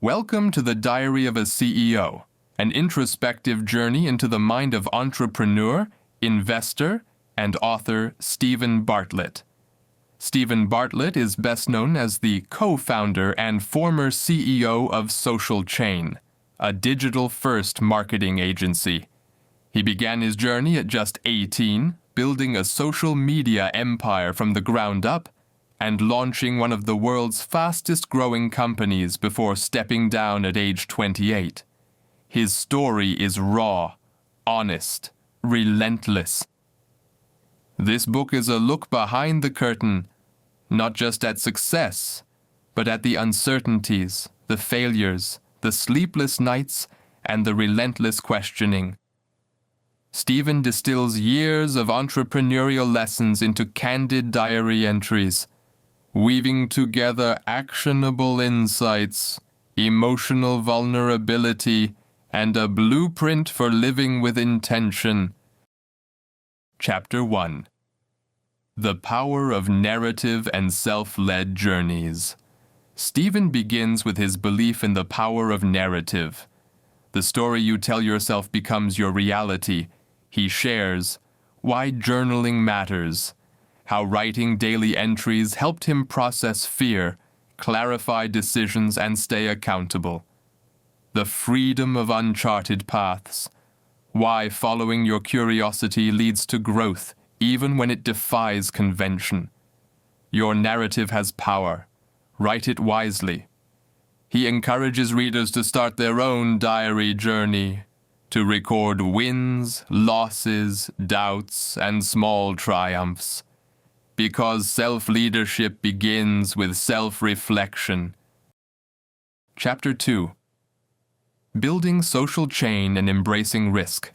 Welcome to the Diary of a CEO, an introspective journey into the mind of entrepreneur, investor, and author Steven Bartlett. Steven Bartlett is best known as the co-founder and former CEO of Social Chain, a digital-first marketing agency. He began his journey at just 18, building a social media empire from the ground up and launching one of the world's fastest-growing companies before stepping down at age 28. His story is raw, honest, relentless. This book is a look behind the curtain, not just at success, but at the uncertainties, the failures, the sleepless nights, and the relentless questioning. Steven distills years of entrepreneurial lessons into candid diary entries, weaving together actionable insights, emotional vulnerability, and a blueprint for living with intention. Chapter 1. The Power of Narrative and Self-Led Journeys. Steven begins with his belief in the power of narrative. The story you tell yourself becomes your reality. He shares why journaling matters, how writing daily entries helped him process fear, clarify decisions, and stay accountable. The freedom of uncharted paths, why following your curiosity leads to growth, even when it defies convention. Your narrative has power. Write it wisely. He encourages readers to start their own diary journey, to record wins, losses, doubts, and small triumphs. Because self-leadership begins with self-reflection. Chapter 2. Building Social Chain and Embracing Risk.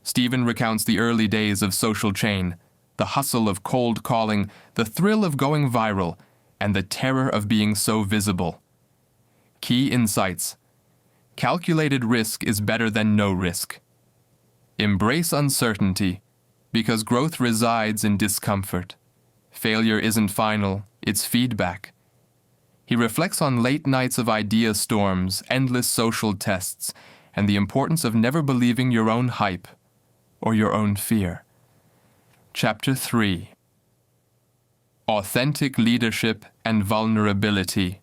Steven recounts the early days of Social Chain, the hustle of cold calling, the thrill of going viral, and the terror of being so visible. Key insights. Calculated risk is better than no risk. Embrace uncertainty, because growth resides in discomfort. Failure isn't final, it's feedback. He reflects on late nights of idea storms, endless social tests, and the importance of never believing your own hype or your own fear. Chapter 3. Authentic Leadership and Vulnerability.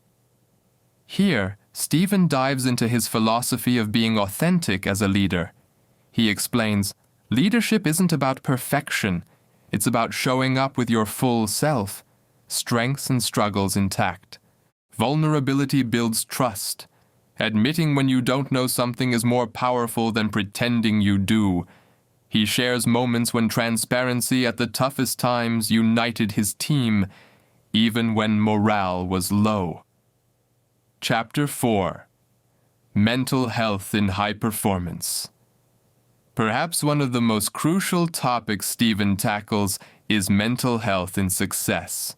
Here, Steven dives into his philosophy of being authentic as a leader. He explains, leadership isn't about perfection. It's about showing up with your full self, strengths and struggles intact. Vulnerability builds trust. Admitting when you don't know something is more powerful than pretending you do. He shares moments when transparency at the toughest times united his team, even when morale was low. Chapter 4. Mental Health in High Performance. Perhaps one of the most crucial topics Steven tackles is mental health in success.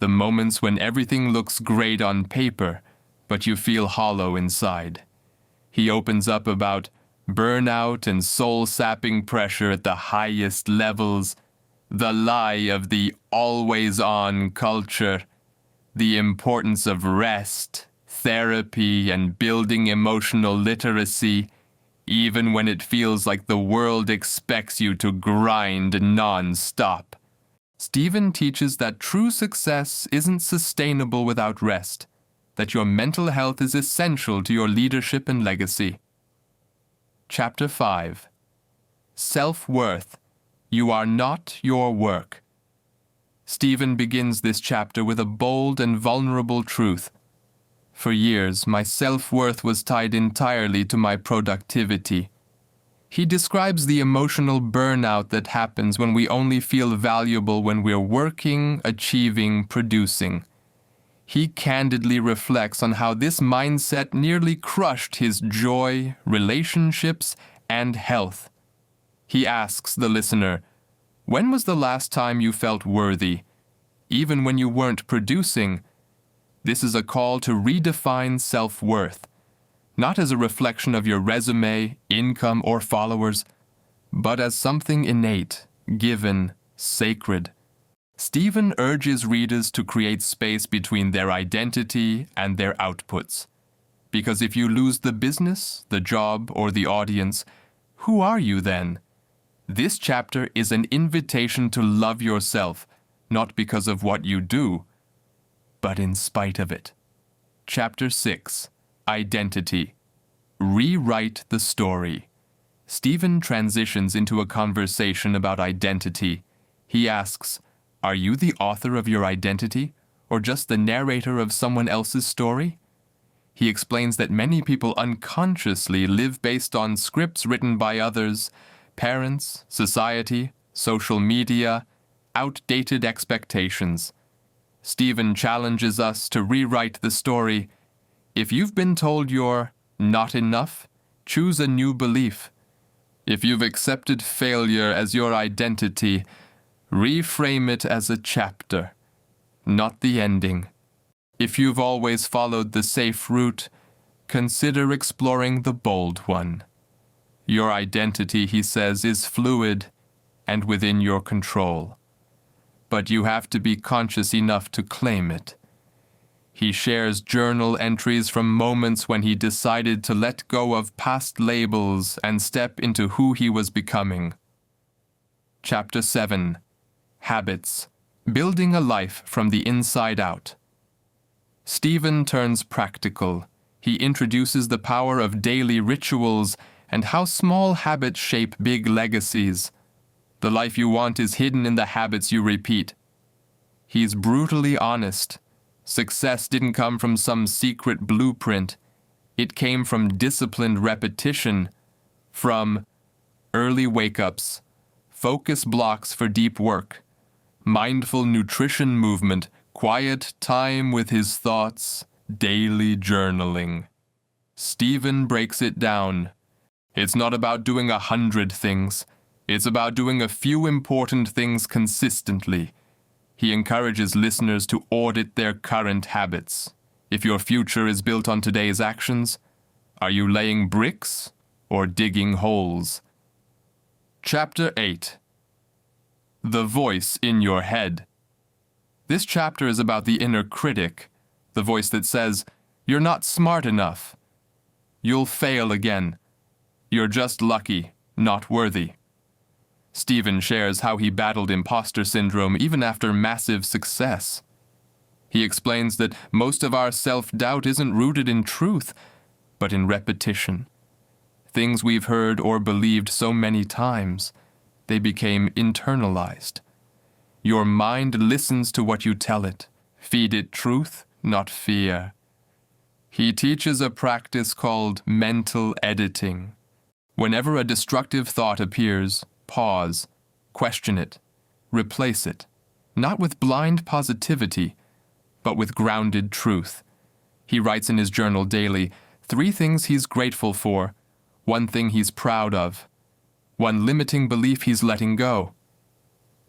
The moments when everything looks great on paper, but you feel hollow inside. He opens up about burnout and soul-sapping pressure at the highest levels, the lie of the always-on culture, the importance of rest, therapy, and building emotional literacy, even when it feels like the world expects you to grind non-stop. Steven teaches that true success isn't sustainable without rest, that your mental health is essential to your leadership and legacy. Chapter 5. Self-worth. You are not your work. Steven begins this chapter with a bold and vulnerable truth. For years, my self-worth was tied entirely to my productivity. He describes the emotional burnout that happens when we only feel valuable when we're working, achieving, producing. He candidly reflects on how this mindset nearly crushed his joy, relationships, and health. He asks the listener, when was the last time you felt worthy, even when you weren't producing? This is a call to redefine self-worth, not as a reflection of your resume, income, or followers, but as something innate, given, sacred. Steven urges readers to create space between their identity and their outputs. Because if you lose the business, the job, or the audience, who are you then? This chapter is an invitation to love yourself, not because of what you do, but in spite of it. Chapter 6, Identity. Rewrite the story. Steven transitions into a conversation about identity. He asks, "Are you the author of your identity, or just the narrator of someone else's story?" He explains that many people unconsciously live based on scripts written by others, parents, society, social media, outdated expectations. Steven challenges us to rewrite the story. If you've been told you're not enough, choose a new belief. If you've accepted failure as your identity, reframe it as a chapter, not the ending. If you've always followed the safe route, consider exploring the bold one. Your identity, he says, is fluid and within your control. But you have to be conscious enough to claim it. He shares journal entries from moments when he decided to let go of past labels and step into who he was becoming. Chapter 7, Habits. Building a life from the inside out. Steven turns practical. He introduces the power of daily rituals and how small habits shape big legacies. The life you want is hidden in the habits you repeat. He's brutally honest. Success didn't come from some secret blueprint. It came from disciplined repetition, from early wake-ups, focus blocks for deep work, mindful nutrition movement, quiet time with his thoughts, daily journaling. Steven breaks it down. It's not about doing 100 things. It's about doing a few important things consistently. He encourages listeners to audit their current habits. If your future is built on today's actions, are you laying bricks or digging holes? Chapter 8. The voice in your head. This chapter is about the inner critic, the voice that says, "You're not smart enough. You'll fail again. You're just lucky, not worthy." Steven shares how he battled imposter syndrome even after massive success. He explains that most of our self-doubt isn't rooted in truth, but in repetition. Things we've heard or believed so many times, they became internalized. Your mind listens to what you tell it. Feed it truth, not fear. He teaches a practice called mental editing. Whenever a destructive thought appears, pause, question it, replace it, not with blind positivity, but with grounded truth. He writes in his journal daily 3 things he's grateful for, 1 thing he's proud of, 1 limiting belief he's letting go.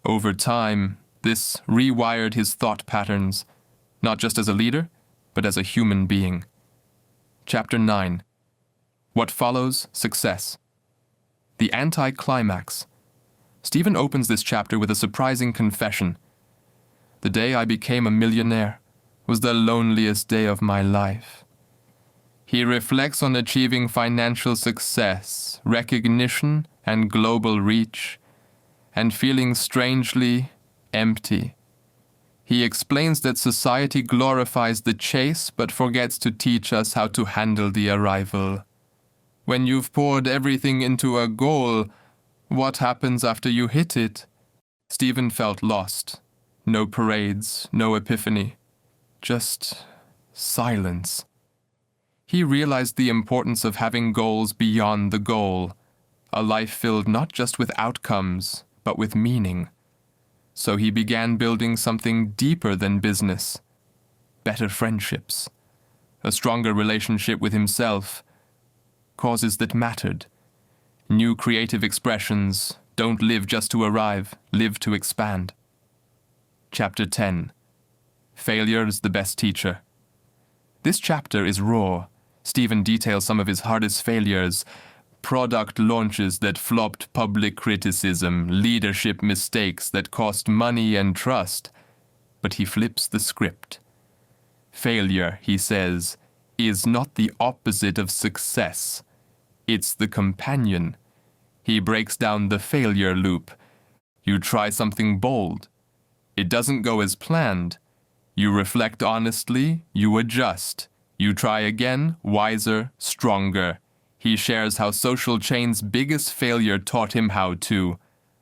Over time, this rewired his thought patterns, not just as a leader, but as a human being. Chapter 9. What follows success? The anticlimax. Steven opens this chapter with a surprising confession. The day I became a millionaire was the loneliest day of my life. He reflects on achieving financial success, recognition, and global reach, and feeling strangely empty. He explains that society glorifies the chase but forgets to teach us how to handle the arrival. When you've poured everything into a goal, what happens after you hit it? Steven felt lost. No parades, no epiphany. Just silence. He realized the importance of having goals beyond the goal, a life filled not just with outcomes, but with meaning. So he began building something deeper than business. Better friendships, a stronger relationship with himself, causes that mattered. New creative expressions, don't live just to arrive, live to expand. Chapter 10. Failure is the best teacher. This chapter is raw. Steven details some of his hardest failures, product launches that flopped, public criticism, leadership mistakes that cost money and trust. But he flips the script. Failure, he says, is not the opposite of success. It's the companion. He breaks down the failure loop. You try something bold. It doesn't go as planned. You reflect honestly, you adjust. You try again, wiser, stronger. He shares how Social Chain's biggest failure taught him how to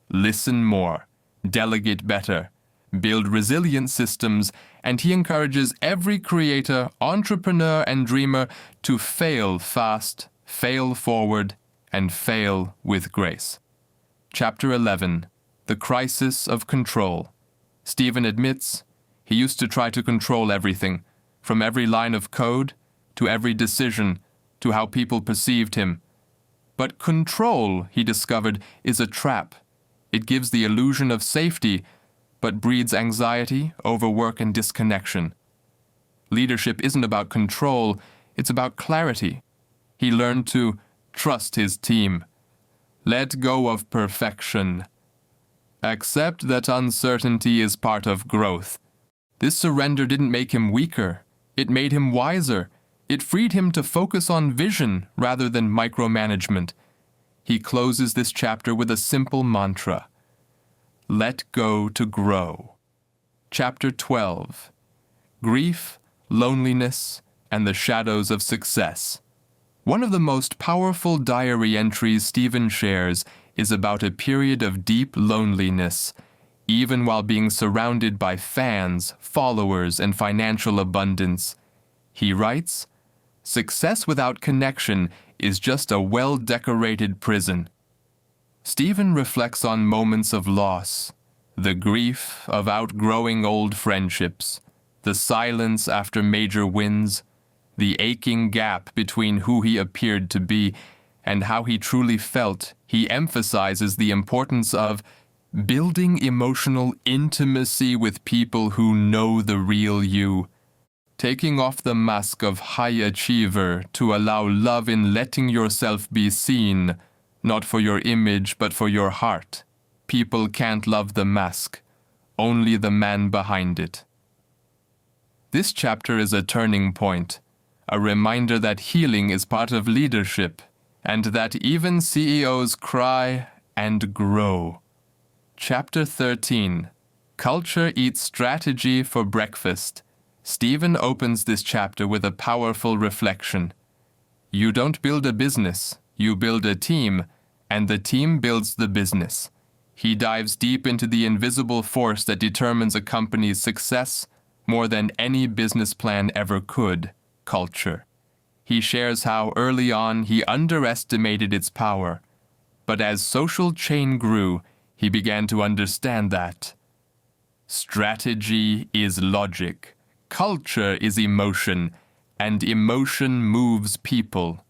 listen more, delegate better, build resilient systems, and he encourages every creator, entrepreneur, and dreamer to fail fast, fail forward, and fail with grace. Chapter 11. The Crisis of Control. Steven admits he used to try to control everything, from every line of code to every decision to how people perceived him. But control, he discovered, is a trap. It gives the illusion of safety, but breeds anxiety, overwork, and disconnection. Leadership isn't about control, it's about clarity. He learned to trust his team. Let go of perfection. Accept that uncertainty is part of growth. This surrender didn't make him weaker. It made him wiser. It freed him to focus on vision rather than micromanagement. He closes this chapter with a simple mantra. Let go to grow. Chapter 12. Grief, loneliness, and the shadows of success. One of the most powerful diary entries Steven shares is about a period of deep loneliness, even while being surrounded by fans, followers, and financial abundance. He writes, "Success without connection is just a well-decorated prison." Steven reflects on moments of loss, the grief of outgrowing old friendships, the silence after major wins, the aching gap between who he appeared to be and how he truly felt. He emphasizes the importance of building emotional intimacy with people who know the real you, taking off the mask of high achiever to allow love in letting yourself be seen, not for your image but for your heart. People can't love the mask, only the man behind it. This chapter is a turning point, a reminder that healing is part of leadership, and that even CEOs cry and grow. Chapter 13. Culture Eats Strategy for Breakfast. Steven opens this chapter with a powerful reflection. You don't build a business, you build a team, and the team builds the business. He dives deep into the invisible force that determines a company's success more than any business plan ever could, culture. He shares how early on he underestimated its power, but as Social Chain grew, he began to understand that strategy is logic, culture is emotion, and emotion moves people.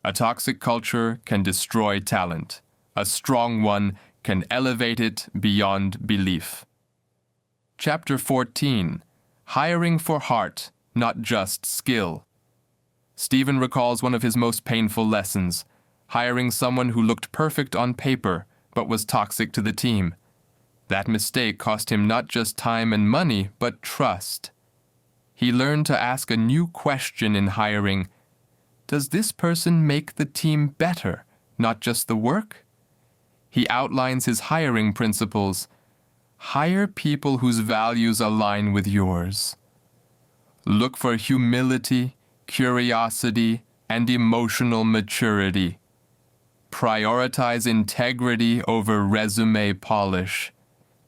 A toxic culture can destroy talent. A strong one can elevate it beyond belief. Chapter 14. Hiring for heart, not just skill. Steven recalls one of his most painful lessons, hiring someone who looked perfect on paper but was toxic to the team. That mistake cost him not just time and money, but trust. He learned to ask a new question in hiring. Does this person make the team better, not just the work? He outlines his hiring principles. Hire people whose values align with yours. Look for humility, curiosity, and emotional maturity. Prioritize integrity over resume polish.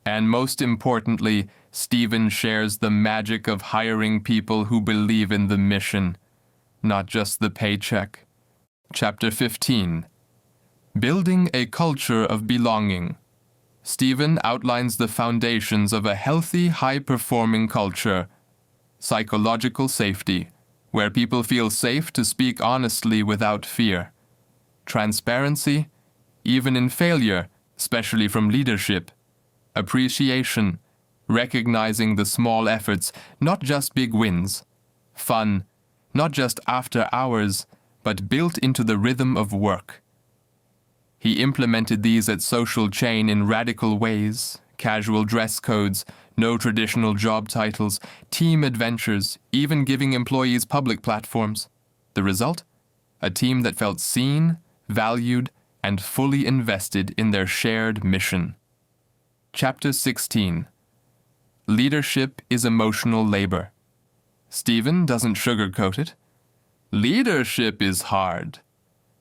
And most importantly, Steven shares the magic of hiring people who believe in the mission, not just the paycheck. Chapter 15. Building a culture of belonging. Steven outlines the foundations of a healthy, high-performing culture. Psychological safety, where people feel safe to speak honestly without fear. Transparency, even in failure, especially from leadership. Appreciation, recognizing the small efforts, not just big wins. Fun, not just after hours, but built into the rhythm of work. He implemented these at Social Chain in radical ways: casual dress codes, no traditional job titles, team adventures, even giving employees public platforms. The result? A team that felt seen, valued, and fully invested in their shared mission. Chapter 16. Leadership is emotional labor. Steven doesn't sugarcoat it. Leadership is hard.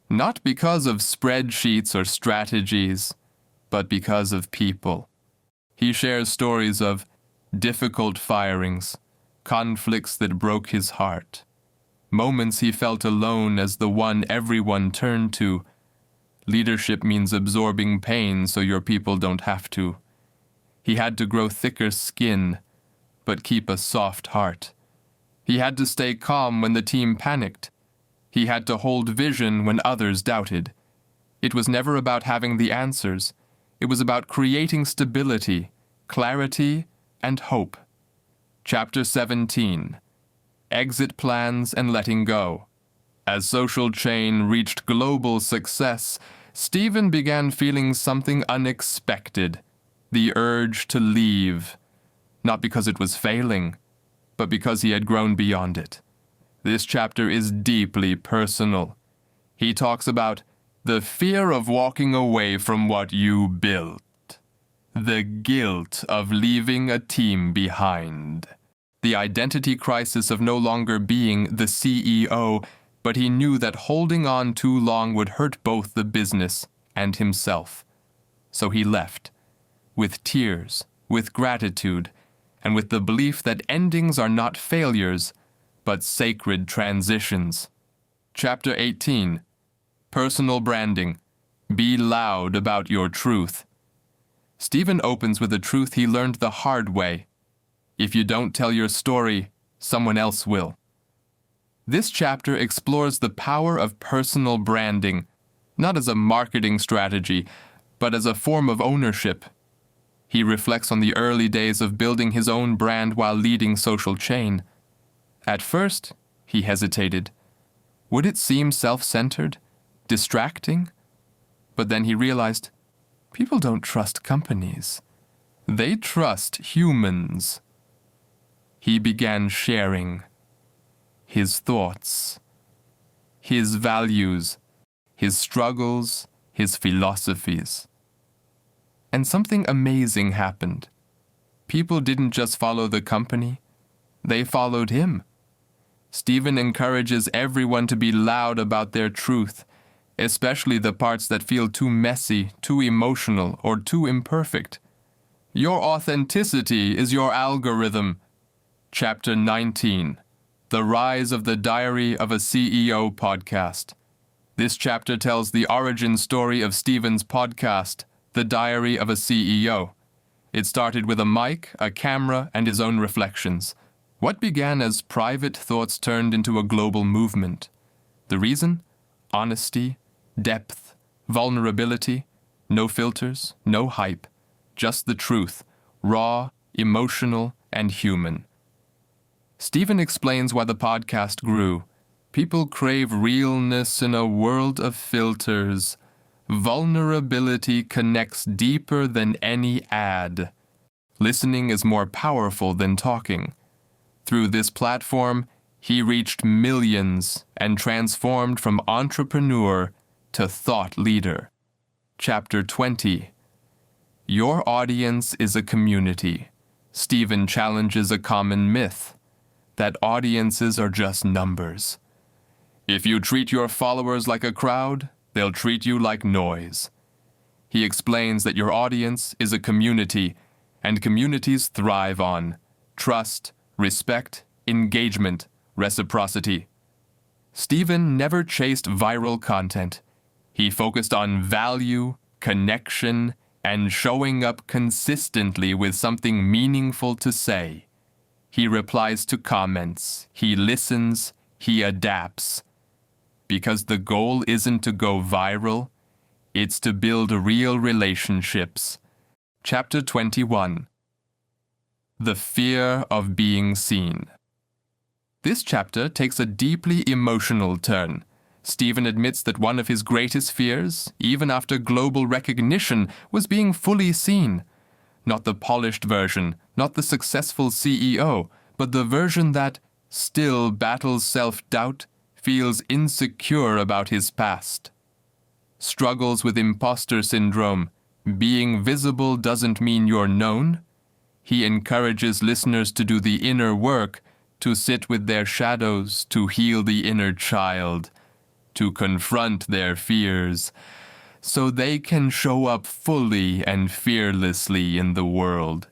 Not because of spreadsheets or strategies, but because of people. He shares stories of difficult firings, conflicts that broke his heart, moments he felt alone as the one everyone turned to. Leadership means absorbing pain so your people don't have to. He had to grow thicker skin, but keep a soft heart. He had to stay calm when the team panicked. He had to hold vision when others doubted. It was never about having the answers. It was about creating stability, clarity, and hope. Chapter 17. Exit plans and letting go. As Social Chain reached global success, Steven began feeling something unexpected, the urge to leave. Not because it was failing, but because he had grown beyond it. This chapter is deeply personal. He talks about the fear of walking away from what you built, the guilt of leaving a team behind, the identity crisis of no longer being the CEO, but he knew that holding on too long would hurt both the business and himself. So he left, with tears, with gratitude, and with the belief that endings are not failures, but sacred transitions. Chapter 18. Personal branding. Be loud about your truth. Steven opens with a truth he learned the hard way. If you don't tell your story, someone else will. This chapter explores the power of personal branding, not as a marketing strategy, but as a form of ownership. He reflects on the early days of building his own brand while leading Social Chain. At first, he hesitated. Would it seem self-centered, distracting? But then he realized, people don't trust companies. They trust humans. He began sharing his thoughts, his values, his struggles, his philosophies. And something amazing happened. People didn't just follow the company, they followed him. Steven encourages everyone to be loud about their truth, especially the parts that feel too messy, too emotional, or too imperfect. Your authenticity is your algorithm. Chapter 19. The Rise of the Diary of a CEO Podcast. This chapter tells the origin story of Steven's podcast, The Diary of a CEO. It started with a mic, a camera, and his own reflections. What began as private thoughts turned into a global movement. The reason? Honesty, depth, vulnerability, no filters, no hype, just the truth, raw, emotional, and human. Steven explains why the podcast grew. People crave realness in a world of filters. Vulnerability connects deeper than any ad. Listening is more powerful than talking. Through this platform, he reached millions and transformed from entrepreneur to thought leader. Chapter 20. Your audience is a community. Steven challenges a common myth, that audiences are just numbers. If you treat your followers like a crowd, they'll treat you like noise. He explains that your audience is a community, and communities thrive on trust, respect, engagement, reciprocity. Steven never chased viral content. He focused on value, connection, and showing up consistently with something meaningful to say. He replies to comments, he listens, he adapts. Because the goal isn't to go viral, it's to build real relationships. Chapter 21. The Fear of Being Seen. This chapter takes a deeply emotional turn. Steven admits that one of his greatest fears, even after global recognition, was being fully seen. Not the polished version, not the successful CEO, but the version that still battles self-doubt, feels insecure about his past, struggles with imposter syndrome. Being visible doesn't mean you're known. He encourages listeners to do the inner work, to sit with their shadows, to heal the inner child, to confront their fears, so they can show up fully and fearlessly in the world.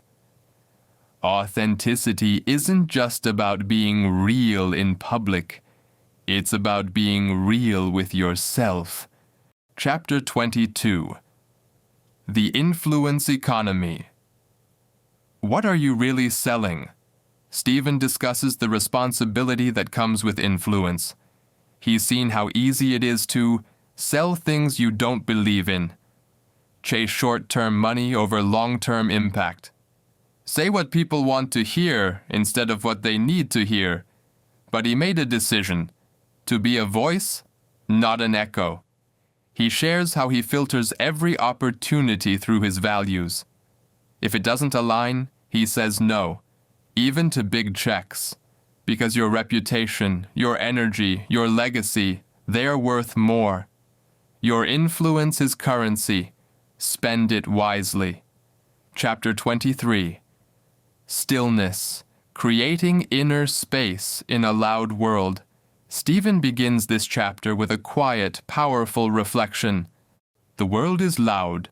Authenticity isn't just about being real in public. It's about being real with yourself. Chapter 22. The Influence Economy. What are you really selling? Steven discusses the responsibility that comes with influence. He's seen how easy it is to sell things you don't believe in, chase short-term money over long-term impact, say what people want to hear instead of what they need to hear. But he made a decision to be a voice, not an echo. He shares how he filters every opportunity through his values. If it doesn't align, he says no, even to big checks, because your reputation, your energy, your legacy, they're worth more. Your influence is currency. Spend it wisely. Chapter 23. Stillness, creating inner space in a loud world. Steven begins this chapter with a quiet, powerful reflection. The world is loud.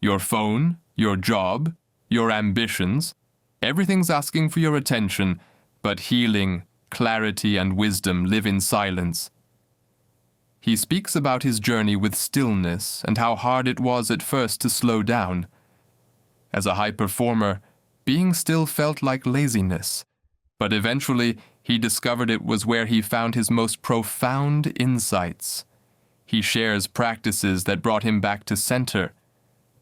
Your phone, your job, your ambitions, everything's asking for your attention, but healing, clarity, and wisdom live in silence. He speaks about his journey with stillness and how hard it was at first to slow down. As a high performer, being still felt like laziness, but eventually he discovered it was where he found his most profound insights. He shares practices that brought him back to center,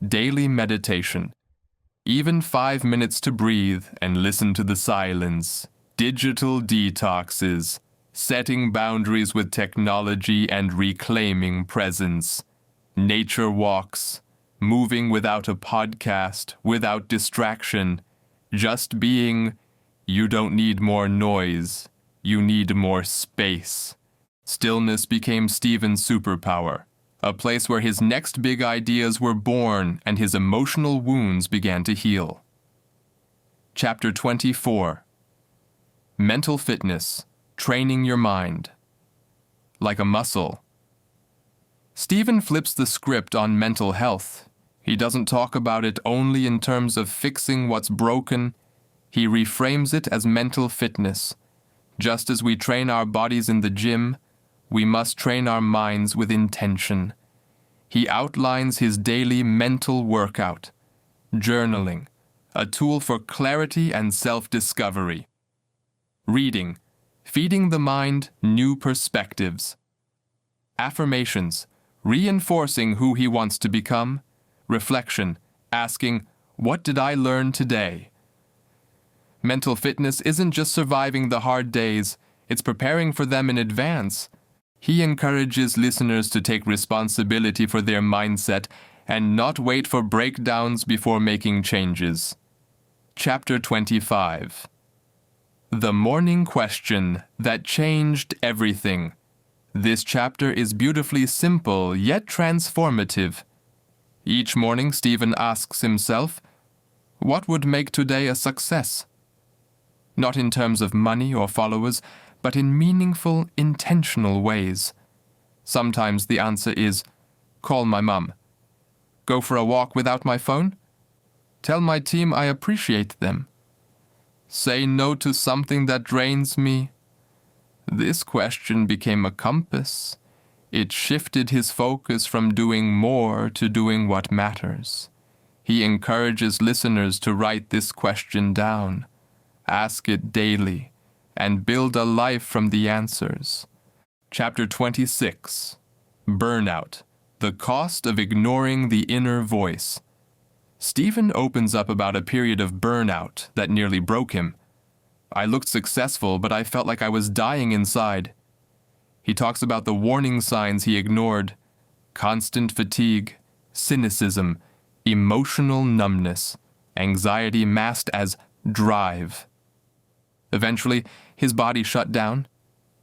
daily meditation, even 5 minutes to breathe and listen to the silence, digital detoxes, setting boundaries with technology and reclaiming presence, nature walks, moving without a podcast, without distraction, just being. You don't need more noise. You need more space. Stillness became Steven's superpower, a place where his next big ideas were born and his emotional wounds began to heal. Chapter 24. Mental Fitness, Training Your Mind. Like a muscle. Steven flips the script on mental health. He doesn't talk about it only in terms of fixing what's broken. He reframes it as mental fitness. Just as we train our bodies in the gym, we must train our minds with intention. He outlines his daily mental workout. Journaling, a tool for clarity and self-discovery. Reading, feeding the mind new perspectives. Affirmations, reinforcing who he wants to become. Reflection, asking, what did I learn today? Mental fitness isn't just surviving the hard days, it's preparing for them in advance. He encourages listeners to take responsibility for their mindset and not wait for breakdowns before making changes. Chapter 25. The Morning Question That Changed Everything. This chapter is beautifully simple yet transformative. Each morning, Steven asks himself, what would make today a success? Not in terms of money or followers, but in meaningful, intentional ways. Sometimes the answer is, call my mum. Go for a walk without my phone? Tell my team I appreciate them. Say no to something that drains me. This question became a compass. It shifted his focus from doing more to doing what matters. He encourages listeners to write this question down. Ask it daily, and build a life from the answers. Chapter 26. Burnout, the cost of ignoring the inner voice. Steven opens up about a period of burnout that nearly broke him. I looked successful, but I felt like I was dying inside. He talks about the warning signs he ignored: constant fatigue, cynicism, emotional numbness, anxiety masked as drive. Eventually, his body shut down.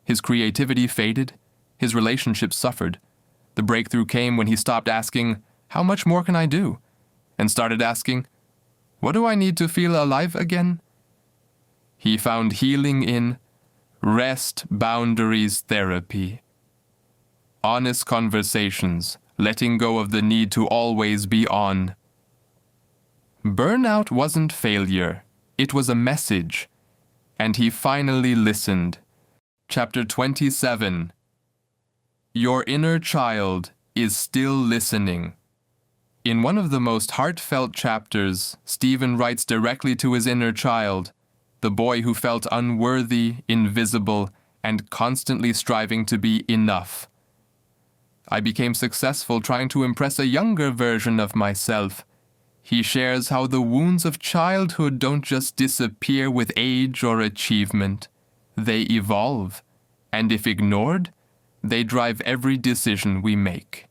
His creativity faded. His relationships suffered. The breakthrough came when he stopped asking, "How much more can I do?" and started asking, "What do I need to feel alive again?" He found healing in rest boundaries therapy. Honest conversations, letting go of the need to always be on. Burnout wasn't failure, it was a message. And he finally listened. Chapter 27. Your inner child is still listening. In one of the most heartfelt chapters, Steven writes directly to his inner child, the boy who felt unworthy, invisible, and constantly striving to be enough. I became successful trying to impress a younger version of myself. He shares how the wounds of childhood don't just disappear with age or achievement. They evolve, and if ignored, they drive every decision we make.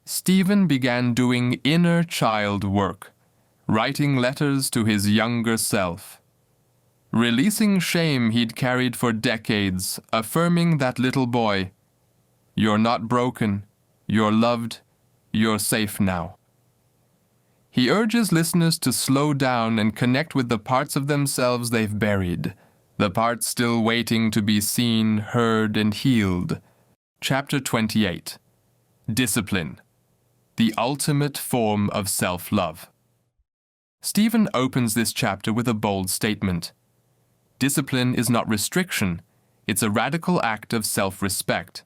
Steven began doing inner child work, writing letters to his younger self. Releasing shame he'd carried for decades, affirming that little boy, "You're not broken, you're loved, you're safe now." He urges listeners to slow down and connect with the parts of themselves they've buried, the parts still waiting to be seen, heard, and healed. Chapter 28. Discipline, the ultimate form of self-love. Steven opens this chapter with a bold statement. Discipline is not restriction, it's a radical act of self-respect.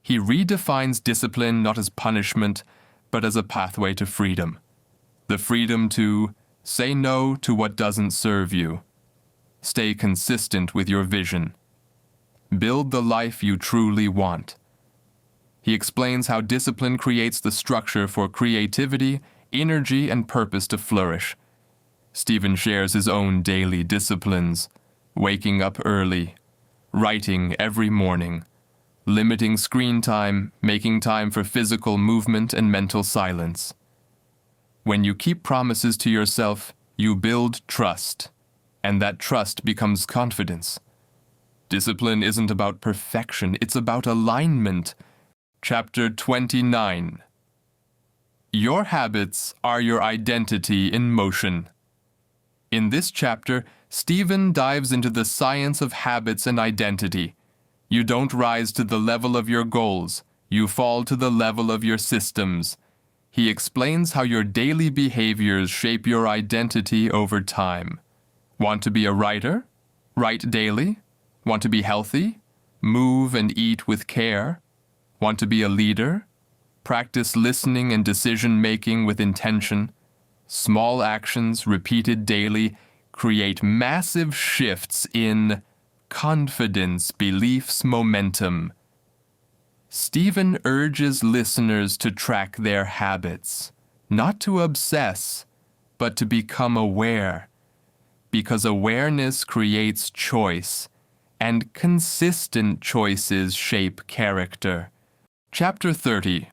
He redefines discipline not as punishment, but as a pathway to freedom. The freedom to say no to what doesn't serve you. Stay consistent with your vision. Build the life you truly want. He explains how discipline creates the structure for creativity, energy, and purpose to flourish. Steven shares his own daily disciplines, waking up early, writing every morning, limiting screen time, making time for physical movement and mental silence. When you keep promises to yourself, you build trust, and that trust becomes confidence. Discipline isn't about perfection, it's about alignment. Chapter 29. Your habits are your identity in motion. In this chapter, Steven dives into the science of habits and identity. You don't rise to the level of your goals, you fall to the level of your systems. He explains how your daily behaviors shape your identity over time. Want to be a writer? Write daily. Want to be healthy? Move and eat with care. Want to be a leader? Practice listening and decision-making with intention. Small actions repeated daily create massive shifts in confidence, beliefs, momentum. Steven urges listeners to track their habits, not to obsess, but to become aware, because awareness creates choice, and consistent choices shape character. Chapter 30.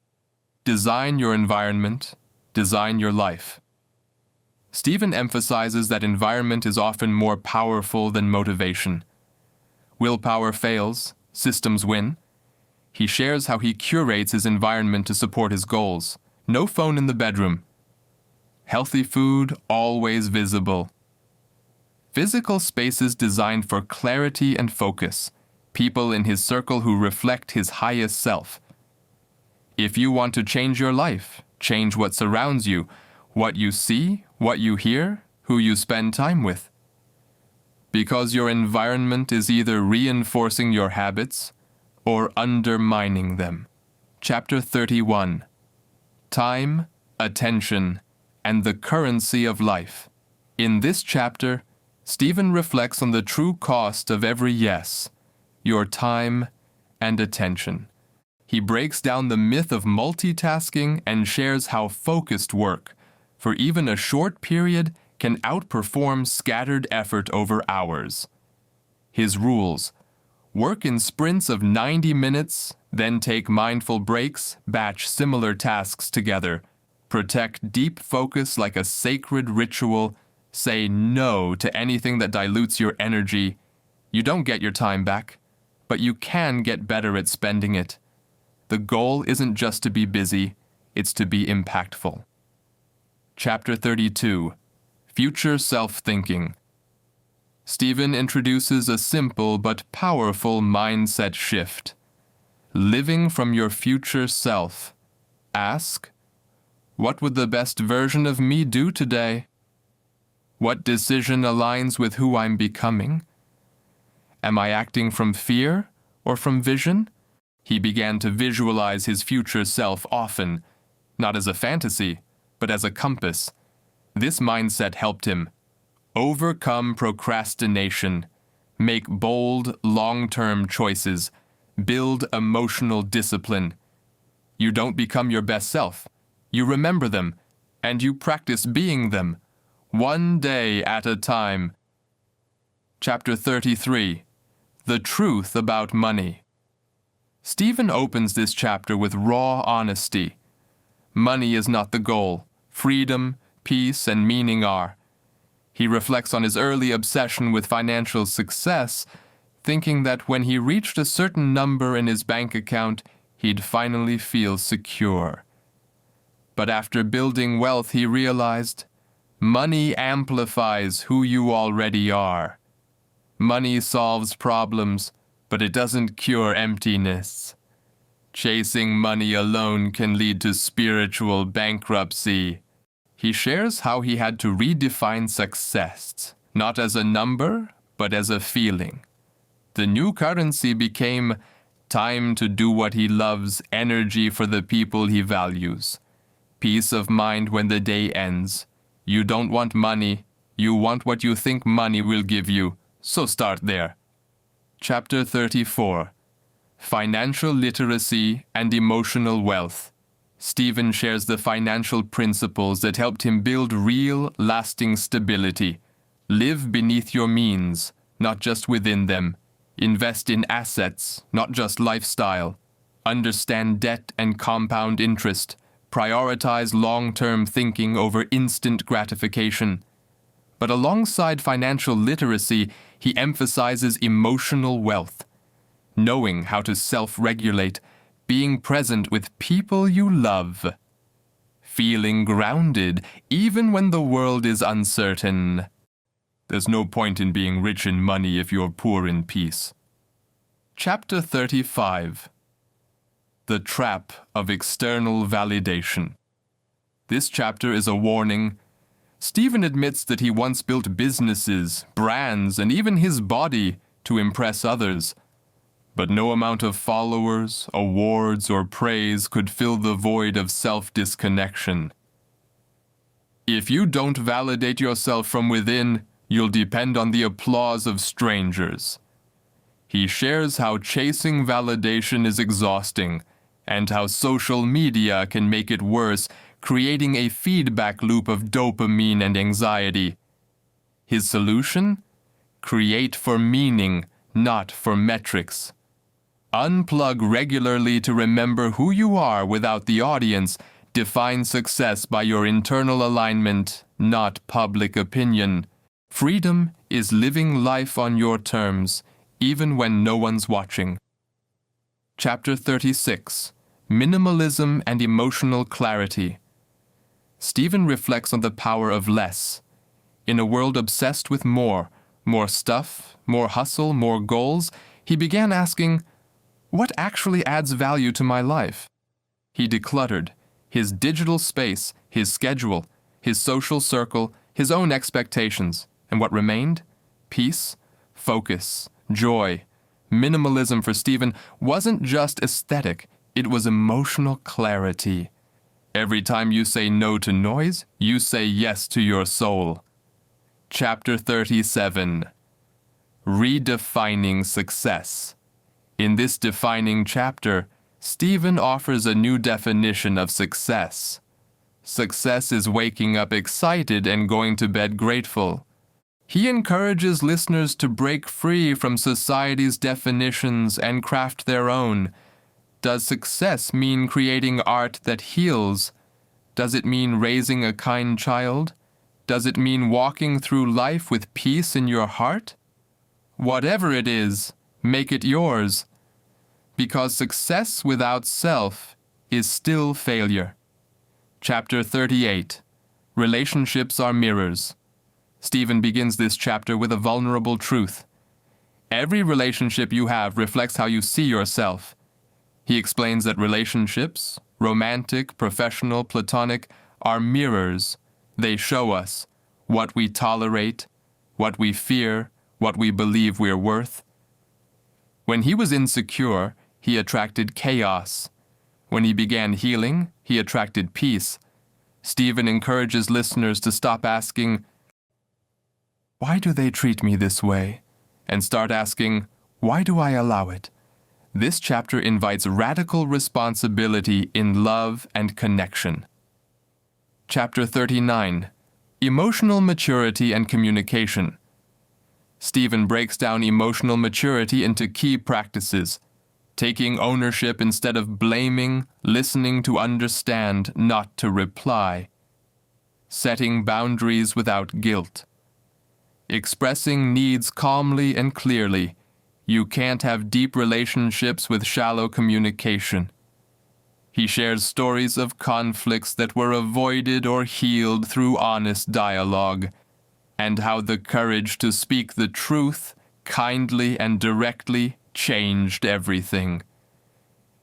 Design your environment, design your life. Steven emphasizes that environment is often more powerful than motivation. Willpower fails, systems win. He shares how he curates his environment to support his goals. No phone in the bedroom. Healthy food always visible. Physical spaces designed for clarity and focus. People in his circle who reflect his highest self. If you want to change your life, change what surrounds you, what you see, what you hear, who you spend time with. Because your environment is either reinforcing your habits or undermining them. Chapter 31. Time, attention, and the currency of life. In this chapter, Steven reflects on the true cost of every yes, your time and attention. He breaks down the myth of multitasking and shares how focused work, for even a short period, can outperform scattered effort over hours. His rules: work in sprints of 90 minutes, then take mindful breaks, batch similar tasks together, protect deep focus like a sacred ritual, say no to anything that dilutes your energy. You don't get your time back. but you can get better at spending it. The goal isn't just to be busy, it's to be impactful. Chapter 32, Future Self-Thinking. Steven introduces a simple but powerful mindset shift. Living from your future self. Ask, what would the best version of me do today? What decision aligns with who I'm becoming? Am I acting from fear or from vision? He began to visualize his future self often, not as a fantasy, but as a compass. This mindset helped him overcome procrastination, make bold, long-term choices, build emotional discipline. You don't become your best self. You remember them, and you practice being them, one day at a time. Chapter 33, The Truth About Money. Steven opens this chapter with raw honesty. Money is not the goal. Freedom, peace, and meaning are. He reflects on his early obsession with financial success, thinking that when he reached a certain number in his bank account, he'd finally feel secure. But after building wealth, he realized, money amplifies who you already are. Money solves problems, but it doesn't cure emptiness. Chasing money alone can lead to spiritual bankruptcy. He shares how he had to redefine success, not as a number, but as a feeling. The new currency became time to do what he loves, energy for the people he values. Peace of mind when the day ends. You don't want money, you want what you think money will give you, so start there. Chapter 34, Financial Literacy and Emotional Wealth. Steven shares the financial principles that helped him build real, lasting stability. Live beneath your means, not just within them. Invest in assets, not just lifestyle. Understand debt and compound interest. Prioritize long-term thinking over instant gratification. But alongside financial literacy, he emphasizes emotional wealth. Knowing how to self-regulate, being present with people you love. Feeling grounded even when the world is uncertain. There's no point in being rich in money if you're poor in peace. Chapter 35, The Trap of External Validation. This chapter is a warning. Steven admits that he once built businesses, brands, and even his body to impress others. But no amount of followers, awards, or praise could fill the void of self-disconnection. If you don't validate yourself from within, you'll depend on the applause of strangers. He shares how chasing validation is exhausting, and how social media can make it worse, creating a feedback loop of dopamine and anxiety. His solution? Create for meaning, not for metrics. Unplug regularly to remember who you are without the audience. Define success by your internal alignment, not public opinion. Freedom is living life on your terms, even when no one's watching. Chapter 36, Minimalism and Emotional Clarity. Steven reflects on the power of less. In a world obsessed with more stuff, more hustle, more goals, he began asking, what actually adds value to my life? He decluttered his digital space, his schedule, his social circle, his own expectations, and what remained? Peace, focus, joy. Minimalism for Steven wasn't just aesthetic, it was emotional clarity. Every time you say no to noise, you say yes to your soul. Chapter 37, Redefining Success. In this defining chapter, Steven offers a new definition of success. Success is waking up excited and going to bed grateful. He encourages listeners to break free from society's definitions and craft their own. Does success mean creating art that heals? Does it mean raising a kind child? Does it mean walking through life with peace in your heart? Whatever it is, Make it yours. Because success without self is still failure. Chapter 38. Relationships are mirrors. Stephen begins this chapter with a vulnerable truth. Every relationship you have reflects how you see yourself. He explains that relationships, romantic, professional, platonic, are mirrors. They show us what we tolerate, what we fear, what we believe we're worth. When he was insecure, he attracted chaos. When he began healing, he attracted peace. Stephen encourages listeners to stop asking, "Why do they treat me this way?" and start asking, "Why do I allow it?" This chapter invites radical responsibility in love and connection. Chapter 39. Emotional maturity and communication. Stephen breaks down emotional maturity into key practices: taking ownership instead of blaming, listening to understand, not to reply, setting boundaries without guilt, expressing needs calmly and clearly. You can't have deep relationships with shallow communication. He shares stories of conflicts that were avoided or healed through honest dialogue, and how the courage to speak the truth, kindly and directly, changed everything.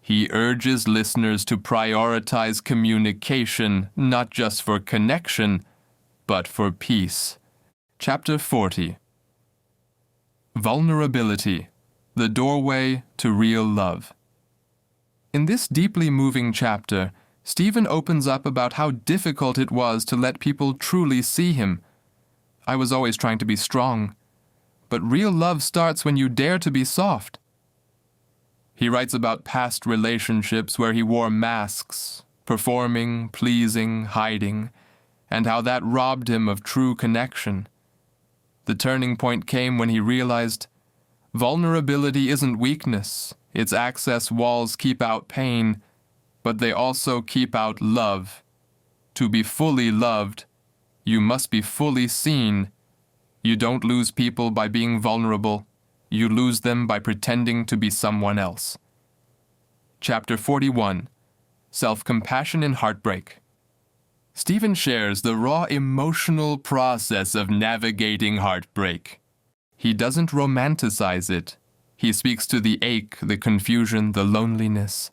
He urges listeners to prioritize communication, not just for connection, but for peace. Chapter 40. Vulnerability, the doorway to real love. In this deeply moving chapter, Stephen opens up about how difficult it was to let people truly see him. "I was always trying to be strong, but real love starts when you dare to be soft." He writes about past relationships where he wore masks, performing, pleasing, hiding, and how that robbed him of true connection. The turning point came when he realized vulnerability isn't weakness. Its access walls keep out pain, but they also keep out love. To be fully loved, you must be fully seen. You don't lose people by being vulnerable. You lose them by pretending to be someone else. Chapter 41. Self-compassion in heartbreak. Stephen shares the raw emotional process of navigating heartbreak. He doesn't romanticize it. He speaks to the ache, the confusion, the loneliness.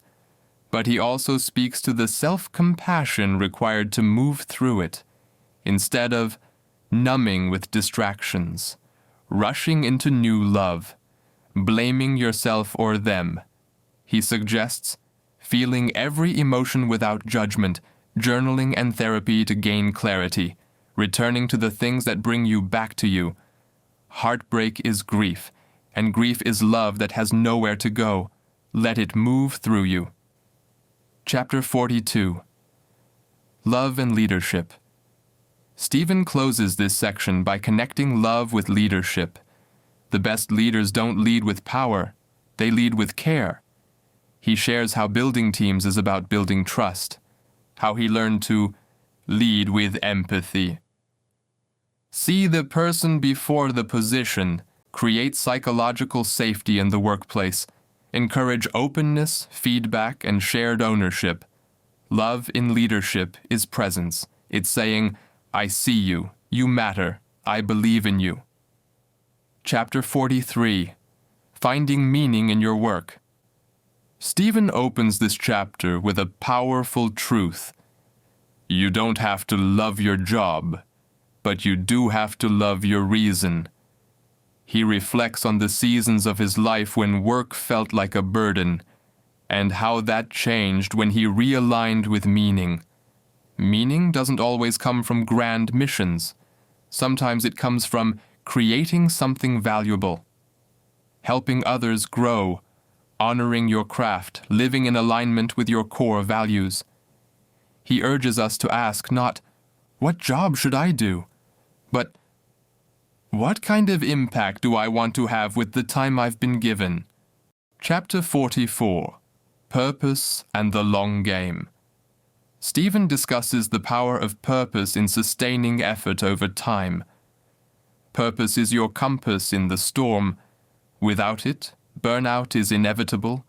But he also speaks to the self-compassion required to move through it, instead of numbing with distractions, rushing into new love, blaming yourself or them. He suggests feeling every emotion without judgment, journaling and therapy to gain clarity, returning to the things that bring you back to you. Heartbreak is grief, and grief is love that has nowhere to go. Let it move through you. Chapter 42. Love and leadership. Stephen closes this section by connecting love with leadership. The best leaders don't lead with power, they lead with care. He shares how building teams is about building trust, how he learned to lead with empathy. See the person before the position, create psychological safety in the workplace, encourage openness, feedback, and shared ownership. Love in leadership is presence. It's saying, "I see you, you matter, I believe in you." Chapter 43. Finding meaning in your work. Stephen opens this chapter with a powerful truth. You don't have to love your job, but you do have to love your reason. He reflects on the seasons of his life when work felt like a burden, and how that changed when he realigned with meaning. Meaning doesn't always come from grand missions. Sometimes it comes from creating something valuable, helping others grow, honoring your craft, living in alignment with your core values. He urges us to ask not, "What job should I do?" but, "What kind of impact do I want to have with the time I've been given?" Chapter 44. Purpose and the Long Game. Stephen discusses the power of purpose in sustaining effort over time. Purpose is your compass in the storm. Without it, burnout is inevitable.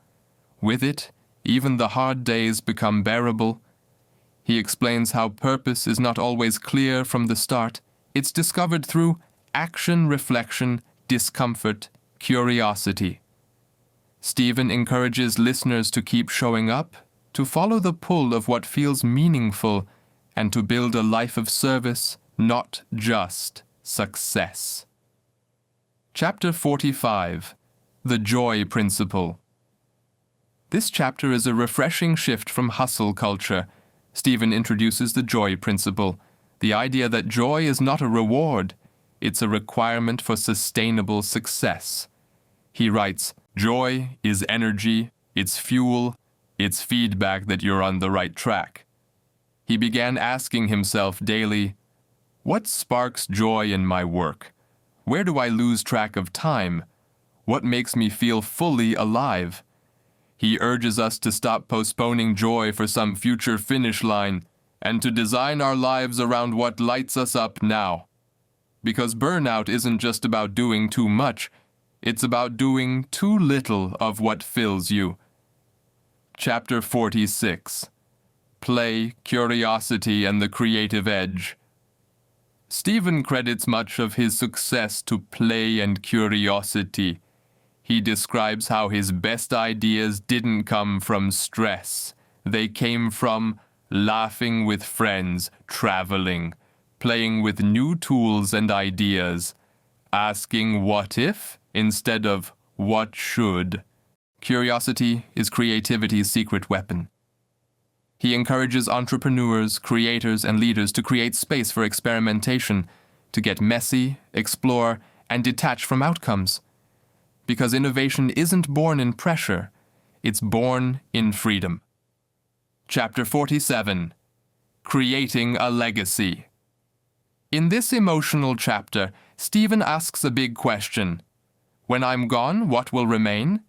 With it, even the hard days become bearable. He explains how purpose is not always clear from the start. It's discovered through action, reflection, discomfort, curiosity. Steven encourages listeners to keep showing up, to follow the pull of what feels meaningful, and to build a life of service, not just success. Chapter 45. The Joy Principle. This chapter is a refreshing shift from hustle culture. Steven introduces the joy principle, the idea that joy is not a reward, it's a requirement for sustainable success. He writes, "Joy is energy, it's fuel, it's feedback that you're on the right track." He began asking himself daily, what sparks joy in my work? Where do I lose track of time? What makes me feel fully alive? He urges us to stop postponing joy for some future finish line and to design our lives around what lights us up now. Because burnout isn't just about doing too much, it's about doing too little of what fills you. Chapter 46. Play, Curiosity, and the Creative Edge. Steven credits much of his success to play and curiosity. He describes how his best ideas didn't come from stress. They came from laughing with friends, traveling, playing with new tools and ideas, asking what if instead of what should. Curiosity is creativity's secret weapon. He encourages entrepreneurs, creators, and leaders to create space for experimentation, to get messy, explore, and detach from outcomes. Because innovation isn't born in pressure, it's born in freedom. Chapter 47. Creating a Legacy. In this emotional chapter, Steven asks a big question. When I'm gone, what will remain?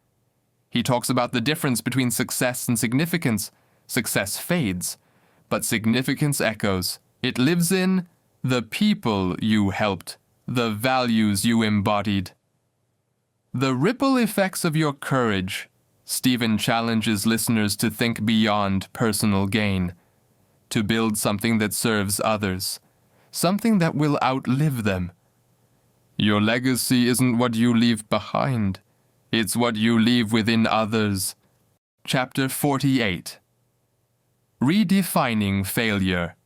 He talks about the difference between success and significance. Success fades, but significance echoes. It lives in the people you helped, the values you embodied. The ripple effects of your courage. Steven challenges listeners to think beyond personal gain, to build something that serves others, something that will outlive them. Your legacy isn't what you leave behind, it's what you leave within others. Chapter 48. Redefining Failure.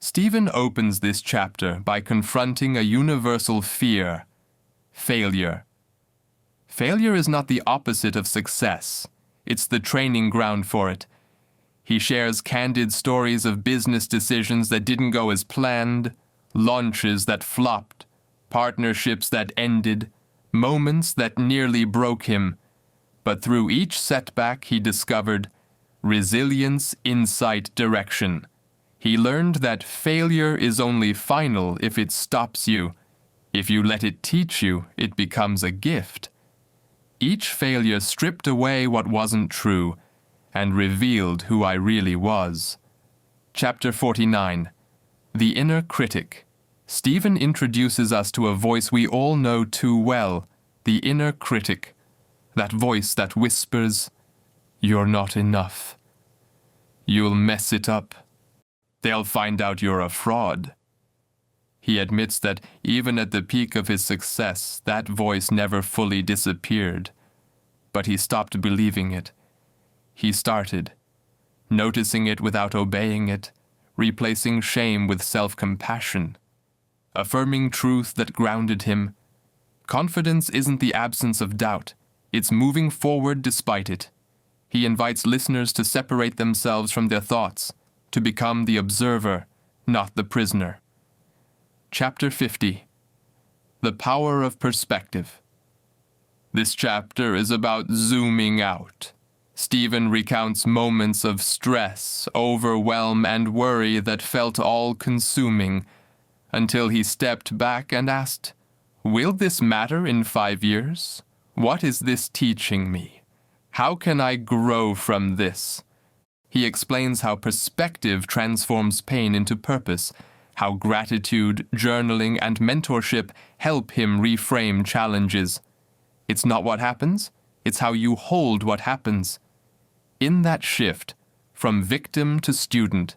Steven opens this chapter by confronting a universal fear: failure. Failure is not the opposite of success. It's the training ground for it. He shares candid stories of business decisions that didn't go as planned, launches that flopped, partnerships that ended, moments that nearly broke him. But through each setback, he discovered resilience, insight, direction. He learned that failure is only final if it stops you. If you let it teach you, it becomes a gift. Each failure stripped away what wasn't true and revealed who I really was. Chapter 49. The Inner Critic. Steven introduces us to a voice we all know too well, the inner critic. That voice that whispers, "You're not enough. You'll mess it up. They'll find out you're a fraud." He admits that even at the peak of his success, that voice never fully disappeared. But he stopped believing it. He started, noticing it without obeying it, replacing shame with self-compassion, affirming truth that grounded him. Confidence isn't the absence of doubt, it's moving forward despite it. He invites listeners to separate themselves from their thoughts, to become the observer, not the prisoner. Chapter 50. The Power of Perspective. This chapter is about zooming out. Steven recounts moments of stress, overwhelm, and worry that felt all-consuming, until he stepped back and asked, "Will this matter in 5 years? What is this teaching me? How can I grow from this?" He explains how perspective transforms pain into purpose, how gratitude, journaling, and mentorship help him reframe challenges. It's not what happens, it's how you hold what happens. In that shift, from victim to student,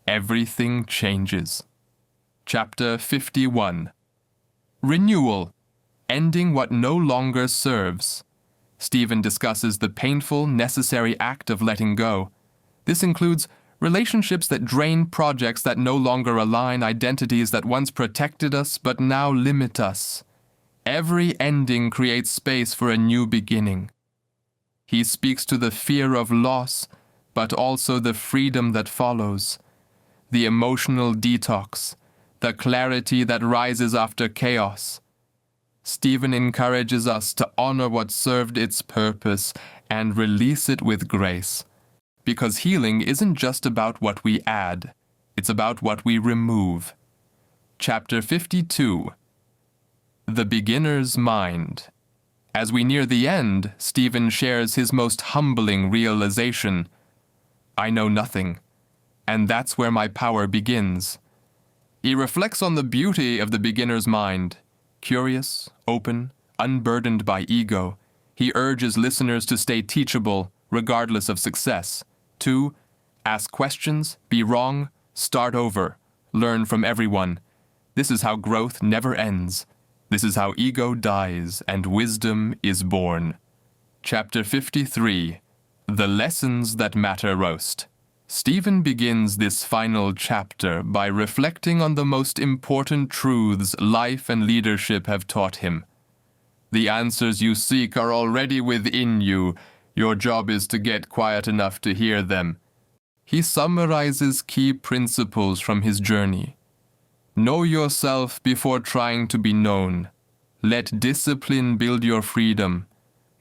everything changes. Chapter 51. Renewal. Ending what no longer serves. Steven discusses the painful, necessary act of letting go. This includes relationships that drain, projects that no longer align, identities that once protected us but now limit us. Every ending creates space for a new beginning. He speaks to the fear of loss, but also the freedom that follows, the emotional detox, the clarity that rises after chaos. Steven encourages us to honor what served its purpose and release it with grace. Because healing isn't just about what we add, it's about what we remove. Chapter 52. The Beginner's Mind. As we near the end, Steven shares his most humbling realization. I know nothing, and that's where my power begins. He reflects on the beauty of the beginner's mind. Curious, open, unburdened by ego, he urges listeners to stay teachable, regardless of success. To ask questions, be wrong, start over, learn from everyone. This is how growth never ends. This is how ego dies and wisdom is born. Chapter 53. The Lessons That Matter Most. Steven begins this final chapter by reflecting on the most important truths life and leadership have taught him. The answers you seek are already within you. Your job is to get quiet enough to hear them. He summarizes key principles from his journey. Know yourself before trying to be known. Let discipline build your freedom.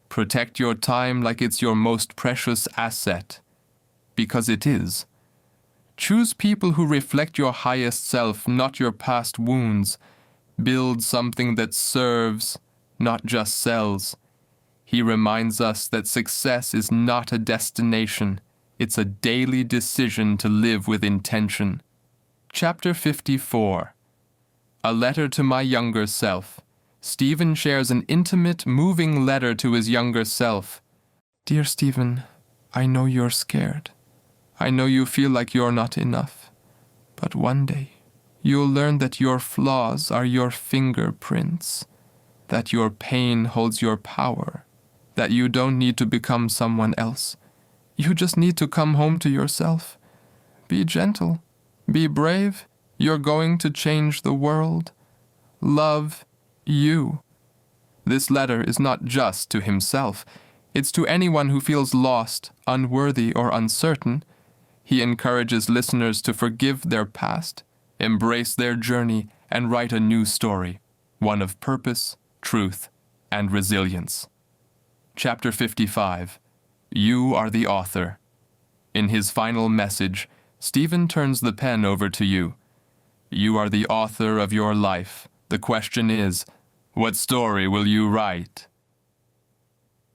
Protect your time like it's your most precious asset. Because it is. Choose people who reflect your highest self, not your past wounds. Build something that serves, not just sells. He reminds us that success is not a destination. It's a daily decision to live with intention. Chapter 54. A Letter to My Younger Self. Steven shares an intimate, moving letter to his younger self. Dear Steven, I know you're scared. I know you feel like you're not enough. But one day, you'll learn that your flaws are your fingerprints, that your pain holds your power, that you don't need to become someone else. You just need to come home to yourself. Be gentle. Be brave. You're going to change the world. Love you. This letter is not just to himself. It's to anyone who feels lost, unworthy, or uncertain. He encourages listeners to forgive their past, embrace their journey, and write a new story, one of purpose, truth, and resilience. Chapter 55. You are the author. In his final message, Steven turns the pen over to you. You are the author of your life. The question is, what story will you write?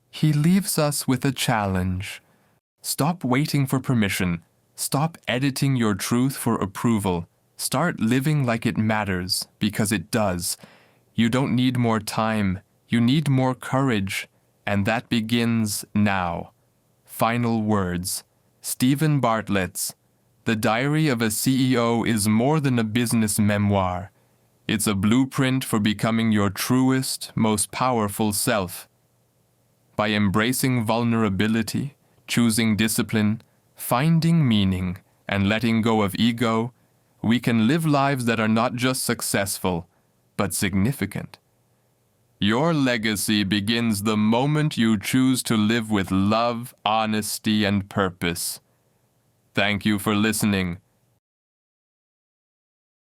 He leaves us with a challenge. Stop waiting for permission. Stop editing your truth for approval. Start living like it matters, because it does. You don't need more time. You need more courage. And that begins now. Final words. Steven Bartlett's The Diary of a CEO is more than a business memoir. It's a blueprint for becoming your truest, most powerful self. By embracing vulnerability, choosing discipline, finding meaning, and letting go of ego, we can live lives that are not just successful, but significant. Your legacy begins the moment you choose to live with love, honesty, and purpose. Thank you for listening.